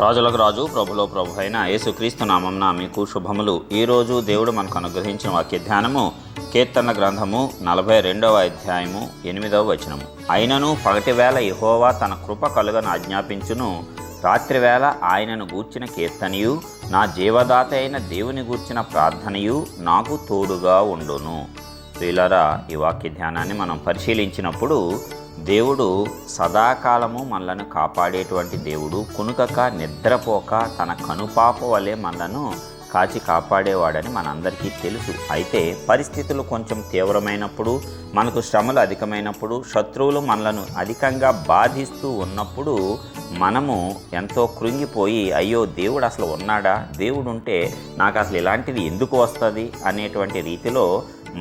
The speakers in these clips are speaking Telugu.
రాజులకు రాజు ప్రభులో ప్రభు అయిన యేసుక్రీస్తు నామమున మీకు శుభములు. ఈరోజు దేవుడు మనకు అనుగ్రహించిన వాక్య ధ్యానము కీర్తన గ్రంథము 42వ అధ్యాయము 8వ వచనము. అయినను పగటివేళ యెహోవా తన కృప కలుగను ఆజ్ఞాపించును, రాత్రివేళ ఆయనను గూర్చిన కీర్తనయు నా జీవదాత అయిన దేవుని గూర్చిన ప్రార్థనయు నాకు తోడుగా ఉండును. ప్రియులారా, ఈ వాక్య ధ్యానాన్ని మనం పరిశీలించినప్పుడు దేవుడు సదాకాలము మనలను కాపాడేటువంటి దేవుడు. కునుకక నిద్రపోక తన కనుపాప వలె మనలను కాచి కాపాడేవాడని మనందరికీ తెలుసు. అయితే పరిస్థితులు కొంచెం తీవ్రమైనప్పుడు, మనకు శ్రమలు అధికమైనప్పుడు, శత్రువులు మనలను అధికంగా బాధిస్తూ ఉన్నప్పుడు మనము ఎంతో కృంగిపోయి, అయ్యో దేవుడు అసలు ఉన్నాడా, దేవుడు ఉంటే నాకు అసలు ఇలాంటిది ఎందుకు వస్తుంది అనేటువంటి రీతిలో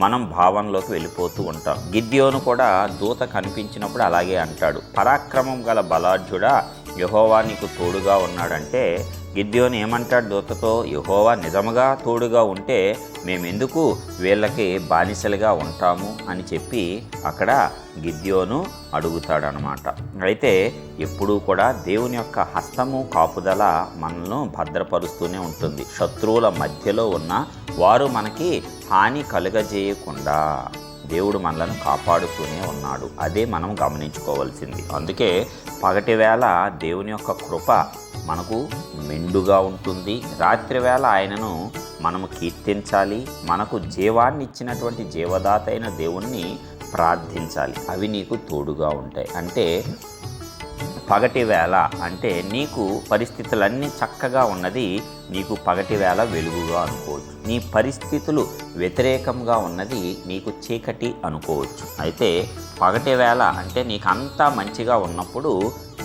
మనం భావనలోకి వెళ్ళిపోతూ ఉంటాం. గిద్యోను కూడా దూత కనిపించినప్పుడు అలాగే అంటాడు, పరాక్రమం గల బలాఢ్యుడా యెహోవా నీకు తోడుగా ఉన్నాడంటే గిద్యోను ఏమంటాడు దూతతో, యెహోవా నిజముగా తోడుగా ఉంటే మేమెందుకు వీళ్ళకి బానిసలుగా ఉంటాము అని చెప్పి అక్కడ గిద్యోను అడుగుతాడనమాట. అయితే ఎప్పుడూ కూడా దేవుని యొక్క హస్తము కాపుదల మనల్ని భద్రపరుస్తూనే ఉంటుంది. శత్రువుల మధ్యలో ఉన్న వారు మనకి హాని కలుగజేయకుండా దేవుడు మనలను కాపాడుతూనే ఉన్నాడు. అదే మనం గమనించుకోవాల్సింది. అందుకే పగటివేళ దేవుని యొక్క కృప మనకు మెండుగా ఉంటుంది. రాత్రివేళ ఆయనను మనము కీర్తించాలి. మనకు జీవాన్ని ఇచ్చినటువంటి జీవదాత అయిన దేవుణ్ణి ప్రార్థించాలి. అవి నీకు తోడుగా ఉంటాయి. అంటే పగటి వేళ అంటే నీకు పరిస్థితులన్నీ చక్కగా ఉన్నది, నీకు పగటి వేళ వెలుగుగా అనుకోవచ్చు. నీ పరిస్థితులు వ్యతిరేకంగా ఉన్నది నీకు చీకటి అనుకోవచ్చు. అయితే పగటి వేళ అంటే నీకు అంతా మంచిగా ఉన్నప్పుడు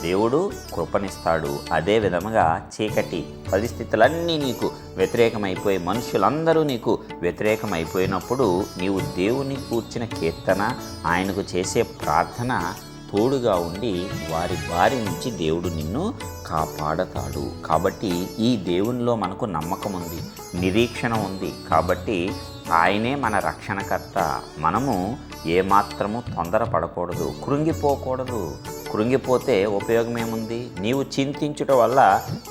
దేవుడు కృపనిస్తాడు. అదే విధముగా చీకటి పరిస్థితులన్నీ నీకు వ్యతిరేకమైపోయి, మనుషులందరూ నీకు వ్యతిరేకమైపోయినప్పుడు నీవు దేవుని కూర్చిన కీర్తన, ఆయనకు చేసే ప్రార్థన తోడుగా ఉండి వారి బారి నుంచి దేవుడు నిన్ను కాపాడతాడు. కాబట్టి ఈ దేవునిలో మనకు నమ్మకం ఉంది, నిరీక్షణ ఉంది. కాబట్టి ఆయనే మన రక్షణకర్త. మనము ఏమాత్రము తొందరపడకూడదు, కృంగిపోకూడదు. కృంగిపోతే ఉపయోగం ఏముంది? నీవు చింతించుట వల్ల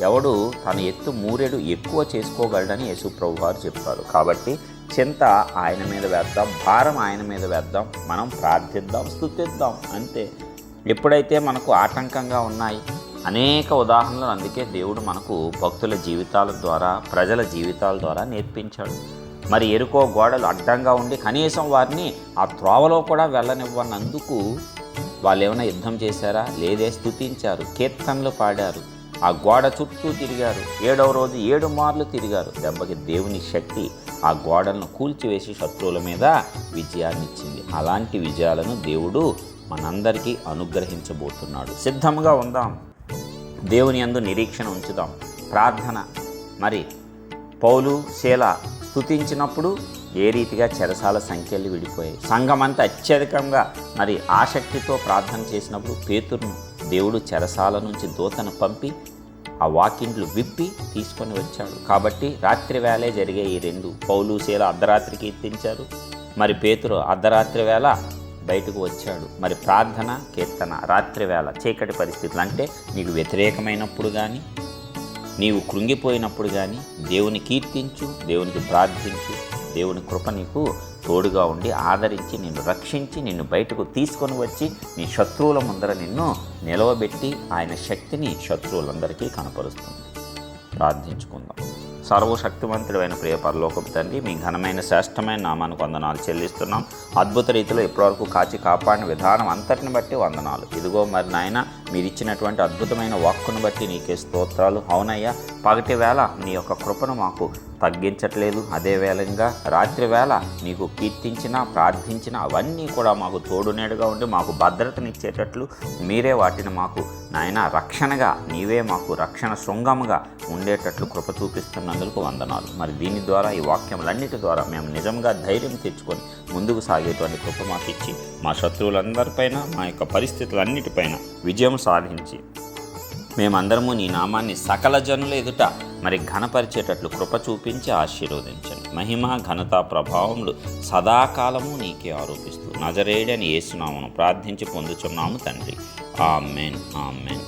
ఎవడు తన ఎత్తు మూరెడు ఎక్కువ చేసుకోగలడని యేసు ప్రభు వారు చెప్పారు. కాబట్టి చింత ఆయన మీద వేద్దాం, భారం ఆయన మీద వేద్దాం, మనం ప్రార్థిద్దాం, స్తుతిద్దాం. అంతే. ఎప్పుడైతే మనకు ఆటంకంగా ఉన్నాయి అనేక ఉదాహరణలు అందుకే దేవుడు మనకు భక్తుల జీవితాల ద్వారా, ప్రజల జీవితాల ద్వారా నేర్పించాడు. మరి ఎరుకో గోడలు అడ్డంగా ఉండి కనీసం వారిని ఆ త్రోవలో కూడా వెళ్ళనివ్వనందుకు వాళ్ళు ఏమైనా యుద్ధం చేశారా? లేదే. స్తుతించారు, కీర్తనలు పాడారు, ఆ గోడ చుట్టూ తిరిగారు. 7వ రోజు 7 మార్లు తిరిగారు. దెబ్బకి దేవుని శక్తి ఆ గోడలను కూల్చివేసి శత్రువుల మీద విజయాన్ని ఇచ్చింది. అలాంటి విజయాలను దేవుడు మనందరికీ అనుగ్రహించబోతున్నాడు. సిద్ధంగా ఉందాం, దేవుని యందు నిరీక్షణ ఉంచుదాం. ప్రార్థన. మరి పౌలు శీల స్తుతించినప్పుడు ఏ రీతిగా చెరసాల సంఖ్యలు విడిపోయాయి. సంఘమంతా అత్యధికంగా మరి ఆసక్తితో ప్రార్థన చేసినప్పుడు పేతురును దేవుడు చెరసాల నుంచి దూతను పంపి ఆ వాకిండ్లు విప్పి తీసుకొని వచ్చాడు. కాబట్టి రాత్రి వేళే జరిగే ఈ రెండు. పౌలు శీల అర్ధరాత్రి కీర్తించారు, మరి పేతురు అర్ధరాత్రి వేళ బయటకు వచ్చాడు. మరి ప్రార్థన, కీర్తన రాత్రి వేళ చీకటి పరిస్థితులు అంటే నీకు వ్యతిరేకమైనప్పుడు కానీ, నీవు కృంగిపోయినప్పుడు కానీ దేవుని కీర్తించు, దేవునికి ప్రార్థించు. దేవుని కృప నీకు తోడుగా ఉండి ఆదరించి నిన్ను రక్షించి నిన్ను బయటకు తీసుకొని వచ్చి నీ శత్రువుల ముందర నిన్ను నిలవబెట్టి ఆయన శక్తిని శత్రువులందరికీ కనపరుస్తుంది. ప్రార్థించుకుందాం. సర్వశక్తివంతుడైన ప్రియ పరలోకపు తండ్రి, మీ ఘనమైన శ్రేష్టమైన నామానికి వందనాలు చెల్లిస్తున్నాం. అద్భుత రీతిలో ఇప్పటివరకు కాచి కాపాడిన విధానం అంతటిని బట్టి వందనాలు. ఇదిగో మరి నాయన, మీరు ఇచ్చినటువంటి అద్భుతమైన వాక్కును బట్టి నీకే స్తోత్రాలు. అవునయ్యా, పగటి వేళ నీ యొక్క కృపను మాకు తగ్గించట్లేదు. అదే వేళంగా రాత్రి వేళ నీకు కీర్తించిన, ప్రార్థించిన అవన్నీ కూడా మాకు తోడునేడుగా ఉండి మాకు భద్రతనిచ్చేటట్లు మీరే వాటిని మాకు నాయన రక్షణగా, నీవే మాకు రక్షణ శృంగముగా ఉండేటట్లు కృప చూపిస్తున్నందుకు వందనాలు. మరి దీని ద్వారా, ఈ వాక్యములన్నిటి ద్వారా మేము నిజంగా ధైర్యం తెచ్చుకొని ముందుకు సాగేటువంటి కృప మాకు ఇచ్చి మా శత్రువులందరిపైన, మా యొక్క పరిస్థితులన్నిటిపైన విజయం సాధించి మేమందరము నీ నామాన్ని సకల జనుల ఎదుట మరి ఘనపరిచేటట్లు కృప చూపించి ఆశీర్వదించండి. మహిమ, ఘనత, ప్రభావములు సదాకాలము నీకే ఆరోపిస్తూ నజరేయుడని యేసు నామమున ప్రార్థించి పొందుచున్నాము తండ్రి. ఆమేన్, ఆమేన్.